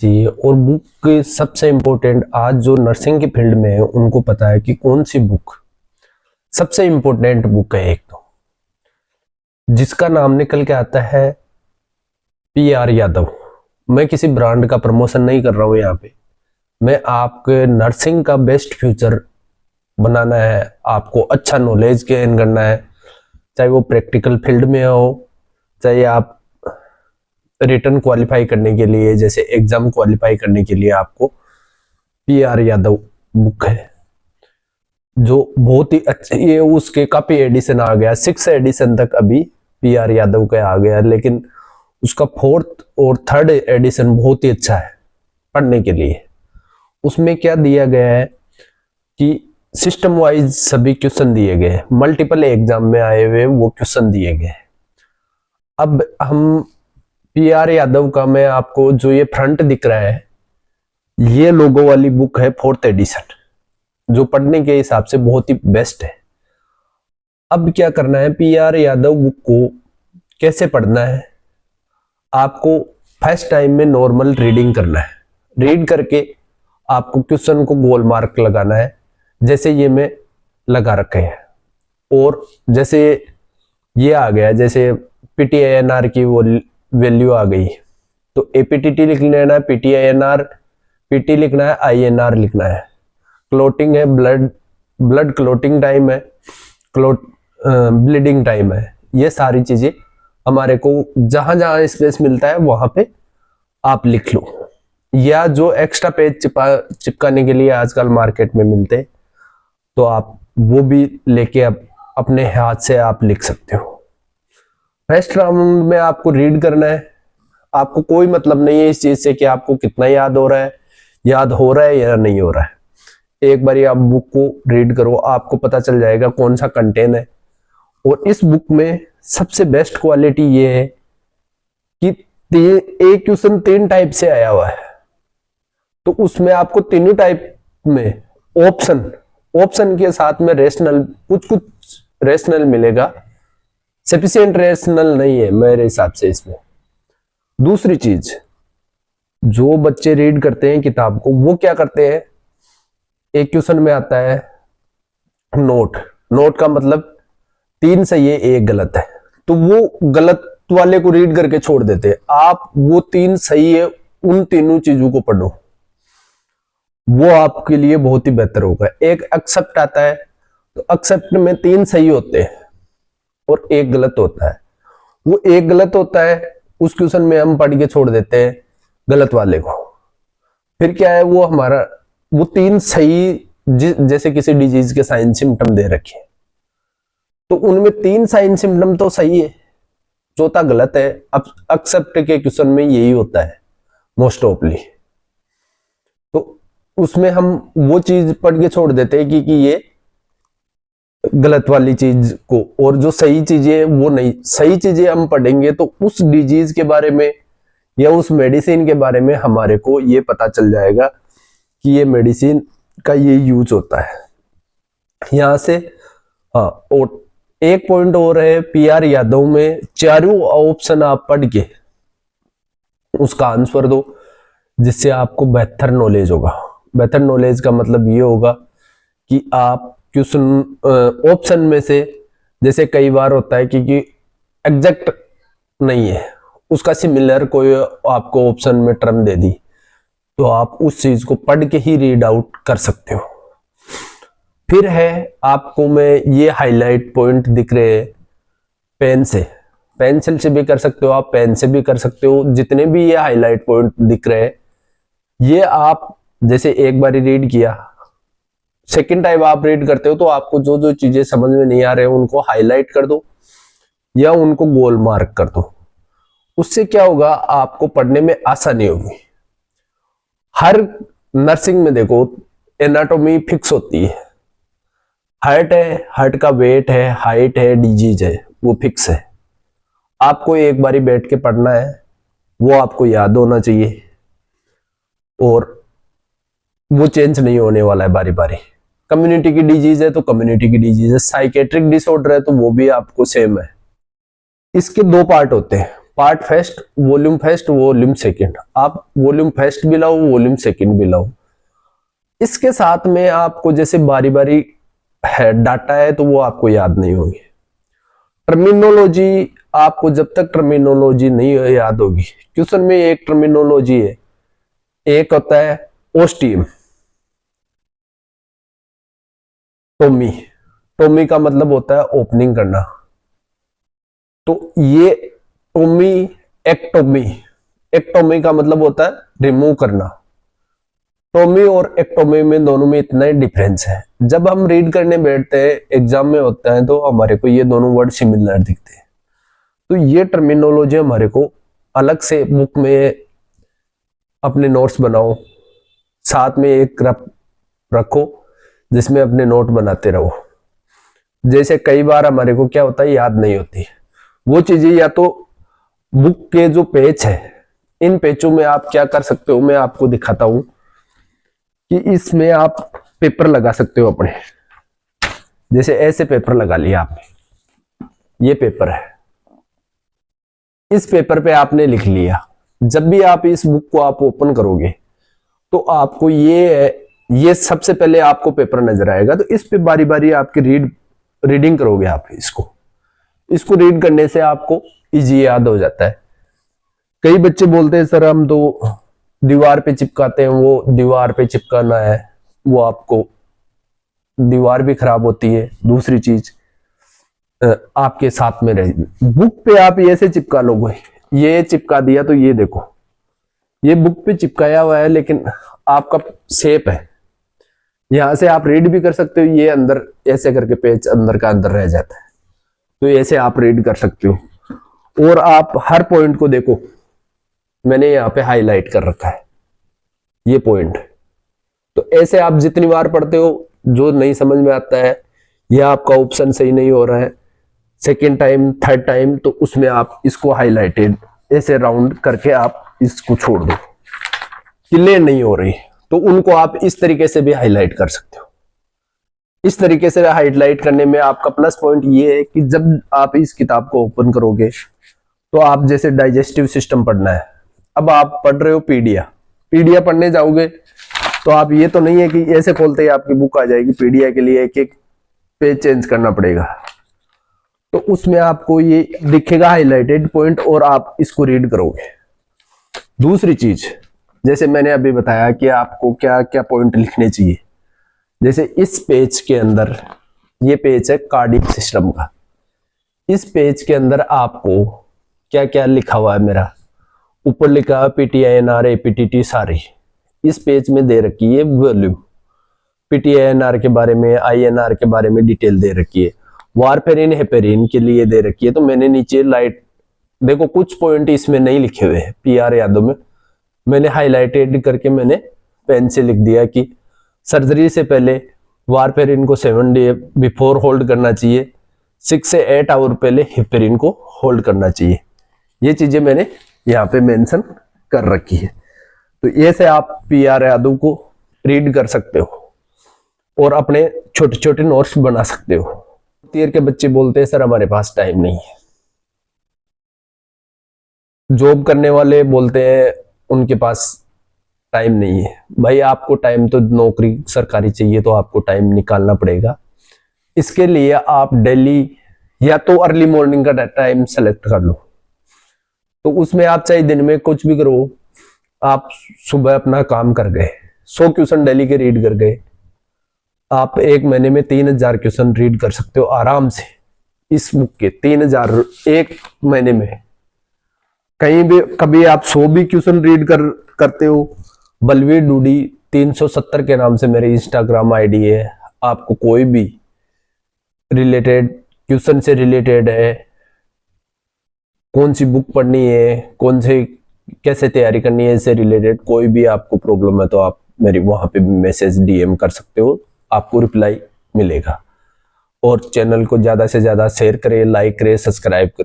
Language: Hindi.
जी। और बुक सबसे इम्पोर्टेंट आज जो नर्सिंग की फील्ड में है उनको पता है कि कौन सी बुक सबसे इम्पोर्टेंट बुक है। एक तो जिसका नाम निकल के आता है पीआर यादव। मैं किसी ब्रांड का प्रमोशन नहीं कर रहा हूँ यहाँ पे। मैं आपके नर्सिंग का बेस्ट फ्यूचर बनाना है, आपको अच्छा नॉलेज गेन करना है, चाहे वो प्रैक्टिकल फील्ड में हो, चाहे आप रिटर्न क्वालिफाई करने के लिए, जैसे एग्जाम क्वालिफाई करने के लिए आपको पीआर यादव बुक है जो बहुत ही अच्छी। ये उसके काफी एडिशन आ गया, 6 एडिशन तक अभी पीआर यादव का आ गया, लेकिन उसका 4th और 3rd एडिशन बहुत ही अच्छा है पढ़ने के लिए। उसमें क्या दिया गया है कि सिस्टम वाइज सभी क्वेश्चन दिए गए, मल्टीपल एग्जाम में आए हुए वो क्वेश्चन दिए गए। अब हम पीआर यादव का, मैं आपको जो ये फ्रंट दिख रहा है, ये लोगो वाली बुक है 4th एडिशन, जो पढ़ने के हिसाब से बहुत ही बेस्ट है। अब क्या करना है, पीआर यादव बुक को कैसे पढ़ना है, आपको फर्स्ट टाइम में नॉर्मल रीडिंग करना है। रीड करके आपको क्वेश्चन को गोल मार्क लगाना है, जैसे ये मैं लगा रखे हैं। और जैसे ये आ गया, जैसे पीटीआईएनआर की वो वैल्यू आ गई, तो एपीटीटी लिख लेना है, पीटीआईएनआर, पीटी लिखना है, आईएनआर लिखना है। क्लोटिंग है, ब्लड क्लोटिंग टाइम है, ब्लीडिंग टाइम है। ये सारी चीजें हमारे को जहां जहां स्पेस मिलता है वहां पे आप लिख लो, या जो एक्स्ट्रा पेज चिपकाने के लिए आजकल मार्केट में मिलते, तो आप वो भी लेके अपने हाथ से आप लिख सकते हो। फर्स्ट राउंड में आपको रीड करना है, आपको कोई मतलब नहीं है इस चीज से कि आपको कितना याद हो रहा है या नहीं हो रहा है। एक बार आप बुक को रीड करो, आपको पता चल जाएगा कौन सा कंटेंट है। और इस बुक में सबसे बेस्ट क्वालिटी ये है कि एक क्वेश्चन 3 टाइप से आया हुआ है, तो उसमें आपको तीनों टाइप में ऑप्शन के साथ में रेशनल, कुछ रेशनल मिलेगा। सफिशिएंट रेशनल नहीं है मेरे हिसाब से इसमें। दूसरी चीज, जो बच्चे रीड करते हैं किताब को, वो क्या करते हैं, एक क्वेश्चन में आता है नोट का मतलब 3 सही है 1 गलत है, तो वो गलत वाले को रीड करके छोड़ देते हैं। आप वो 3 सही है उन तीनों चीजों को पढ़ो, वो आपके लिए बहुत ही बेहतर होगा। एक एक्सेप्ट आता है, तो एक्सेप्ट में 3 सही होते हैं और 1 गलत होता है। वो 1 गलत होता है, उस क्वेश्चन में हम पढ़ के छोड़ देते हैं गलत वाले को। फिर क्या है, वो 3 सही, जैसे किसी डिजीज के साइन सिम्टम दे रखे, तो उनमें 3 साइन सिम्टम तो सही है, चौथा गलत है। अब एक्सेप्ट के क्वेश्चन में यही होता है मोस्ट ऑफली, तो उसमें हम वो चीज पढ़ के छोड़ देते हैं कि ये गलत वाली चीज को, और जो सही चीजें वो नहीं। सही चीजें हम पढ़ेंगे तो उस डिजीज के बारे में या उस मेडिसिन के बारे में हमारे को ये पता चल जाएगा कि ये मेडिसिन का ये यूज होता है यहां से। हाँ, और एक पॉइंट और है, पीआर यादव में चारों ऑप्शन आप पढ़ के उसका आंसर दो, जिससे आपको बेहतर नॉलेज होगा। बेहतर नॉलेज का मतलब ये होगा कि आप क्वेश्चन ऑप्शन में से, जैसे कई बार होता है कि एग्जैक्ट नहीं है, उसका सिमिलर कोई आपको ऑप्शन में टर्म दे दी, तो आप उस चीज को पढ़ के ही रीड आउट कर सकते हो। फिर है, आपको में ये हाईलाइट पॉइंट दिख रहे हैं, पेन से, पेंसिल से भी कर सकते हो आप, पेन से भी कर सकते हो। जितने भी ये हाईलाइट पॉइंट दिख रहे हैं, ये आप जैसे एक बार रीड किया, सेकंड टाइम आप रीड करते हो, तो आपको जो जो चीजें समझ में नहीं आ रहे उनको हाईलाइट कर दो या उनको गोल मार्क कर दो। उससे क्या होगा, आपको पढ़ने में आसानी होगी। हर नर्सिंग में देखो एनाटॉमी फिक्स होती है, हार्ट है, हार्ट का वेट है, हाइट है, डिजीज है, वो फिक्स है। आपको एक बारी बैठ के पढ़ना है, वो आपको याद होना चाहिए, और वो चेंज नहीं होने वाला है बारी बारी। कम्युनिटी की डिजीज है तो कम्युनिटी की डिजीज है, साइकेट्रिक डिसऑर्डर है तो वो भी आपको सेम है। इसके 2 पार्ट होते हैं, पार्ट फर्स्ट, वॉल्यूम सेकंड। आप वॉल्यूम फर्स्ट भी लाओ, वॉल्यूम सेकंड भी लाओ। इसके साथ में आपको जैसे बारी बारी है डाटा है तो वो आपको याद नहीं होंगे। टर्मिनोलॉजी, आपको जब तक टर्मिनोलॉजी नहीं याद होगी, क्वेश्चन में एक टर्मिनोलॉजी है, एक होता है ओस्टियम, टोमी। टोमी का मतलब होता है ओपनिंग करना, तो ये टोमी, एक्टोमी। एक्टोमी का मतलब होता है रिमूव करना। टोमी और एक्टोमी में दोनों में इतना ही डिफरेंस है। जब हम रीड करने बैठते हैं, एग्जाम में होता है, तो हमारे को ये दोनों वर्ड सिमिलर दिखते हैं। तो ये टर्मिनोलॉजी हमारे को अलग से बुक में अपने नोट्स बनाओ, साथ में एक रखो जिसमें अपने नोट बनाते रहो। जैसे कई बार हमारे को क्या होता है, याद नहीं होती वो चीजें, या तो बुक के जो पेज है, इन पेजों में आप क्या कर सकते हो, मैं आपको दिखाता हूं कि इसमें आप पेपर लगा सकते हो अपने। जैसे ऐसे पेपर लगा लिया आपने, ये पेपर है, इस पेपर पे आपने लिख लिया। जब भी आप इस बुक को आप ओपन करोगे तो आपको ये सबसे पहले आपको पेपर नजर आएगा। तो इस पे बारी बारी आपकी रीडिंग करोगे आप। इसको रीड करने से आपको इजी याद हो जाता है। कई बच्चे बोलते हैं सर हम तो दीवार पे चिपकाते हैं, वो दीवार पे चिपकाना है, वो आपको दीवार भी खराब होती है। दूसरी चीज आपके साथ में रहेगी। बुक पे आप ऐसे चिपका लोगे, ये चिपका दिया तो ये देखो, ये बुक पे चिपकाया हुआ है, लेकिन आपका शेप है, यहां से आप रीड भी कर सकते हो। ये अंदर ऐसे करके पेज अंदर का अंदर रह जाता है, तो ऐसे आप रीड कर सकते हो। और आप हर पॉइंट को देखो, मैंने यहाँ पे हाईलाइट कर रखा है ये पॉइंट। तो ऐसे आप जितनी बार पढ़ते हो, जो नहीं समझ में आता है या आपका ऑप्शन सही नहीं हो रहा है सेकेंड टाइम थर्ड टाइम, तो उसमें आप इसको हाईलाइटेड ऐसे राउंड करके आप इसको छोड़ दो। क्लियर नहीं हो रही तो उनको आप इस तरीके से भी हाईलाइट कर सकते हो। इस तरीके से हाईलाइट करने में आपका प्लस पॉइंट ये है कि जब आप इस किताब को ओपन करोगे तो आप जैसे डाइजेस्टिव सिस्टम पढ़ना है, अब आप पढ़ रहे हो पीडिया पढ़ने जाओगे तो आप ये तो नहीं है कि ऐसे खोलते ही आपकी बुक आ जाएगी। पीडिया के लिए एक एक पेज चेंज करना पड़ेगा, तो उसमें आपको ये दिखेगा हाईलाइटेड पॉइंट और आप इसको रीड करोगे। दूसरी चीज, जैसे मैंने अभी बताया कि आपको क्या क्या पॉइंट लिखने चाहिए। जैसे इस पेज के अंदर, ये पेज है कार्डियक सिस्टम का, इस पेज के अंदर आपको क्या क्या लिखा हुआ है, मेरा ऊपर लिखा है PTINR APTT सारी इस पेज में दे रखी है। वॉल्यूम PTINR के बारे में, INR के बारे में डिटेल दे रखी है, वारफेरिन हेपेरिन के लिए दे रखी है। तो मैंने नीचे लाइट देखो, कुछ पॉइंट इसमें नहीं लिखे हुए हैं PR यादों में, मैंने हाईलाइटेड करके मैंने पेन से लिख दिया कि सर्जरी से पहले वारफेरिन को 7 डे बिफोर होल्ड करना चाहिए, 6 से 8 आवर पहले हेपेरिन को होल्ड करना चाहिए। ये चीजें मैंने यहाँ पे मेंशन कर रखी है। तो ये से आप PR यादों को रीड कर सकते हो और अपने छोटे छोटे नोट्स बना सकते हो। ईयर के बच्चे बोलते हैं सर हमारे पास टाइम नहीं है। जॉब करने वाले बोलते हैं उनके पास टाइम नहीं है। भाई आपको टाइम तो नौकरी सरकारी चाहिए, तो आपको टाइम निकालना पड़ेगा। इसके लिए आप डेली या तो अर्ली मॉर्निंग का टाइम सेलेक्ट कर लो, तो उसमें आप चाहे दिन में कुछ भी करो, आप सुबह अपना काम कर गए, 100 क्वेश्चन डेली के रीड कर गए, आप एक महीने में 3000 क्वेश्चन रीड कर सकते हो आराम से। इस बुक के 3000 एक महीने में, कहीं भी कभी आप 100 भी क्वेश्चन रीड करते हो। बलवीर डूडी 370 के नाम से मेरी इंस्टाग्राम आईडी है। आपको कोई भी रिलेटेड क्वेश्चन से रिलेटेड है, कौन सी बुक पढ़नी है, कौन से कैसे तैयारी करनी है, इससे रिलेटेड कोई भी आपको प्रॉब्लम है तो आप मेरी वहां पे मैसेज DM कर सकते हो, आपको रिप्लाई मिलेगा। और चैनल को ज्यादा से ज्यादा शेयर करें, लाइक करें, सब्सक्राइब करें।